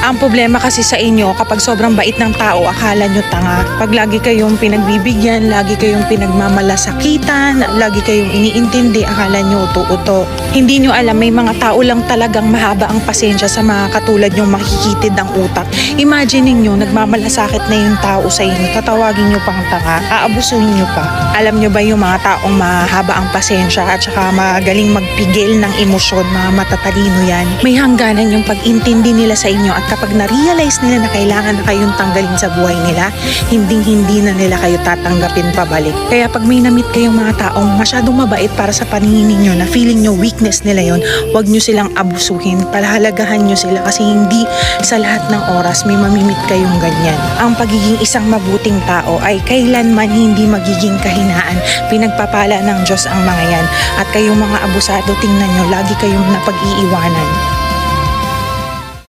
Ang problema kasi sa inyo, kapag sobrang bait ng tao, akala nyo tanga. Pag lagi kayong pinagbibigyan, lagi kayong pinagmamalasakitan, lagi kayong iniintindi, akala nyo uto-uto. Hindi nyo alam, may mga tao lang talagang mahaba ang pasensya sa mga katulad nyong makikitid ang utak. Imagine niyo nagmamalasakit na yung tao sa inyo, tatawagin nyo pang tanga, aabusuhin nyo pa. Alam nyo ba yung mga taong mahaba ang pasensya at saka magaling magpigil ng emosyon, mga matatalino yan. May hangganan yung pag-intindi nila sa inyo at kapag na-realize nila na kailangan na kayong tanggalin sa buhay nila, hindi na nila kayo tatanggapin pabalik. Kaya pag may na-meet kayong mga taong masyadong mabait para sa paningin ninyo na feeling nyo weakness nila yon, huwag nyo silang abusuhin, palahalagahan nyo sila kasi hindi sa lahat ng oras may mamimit kayong ganyan. Ang pagiging isang mabuting tao ay kailanman hindi magiging kahinaan. Pinagpapala ng Diyos ang mga yan. At kayong mga abusado, tingnan nyo, lagi kayong napag-iiwanan.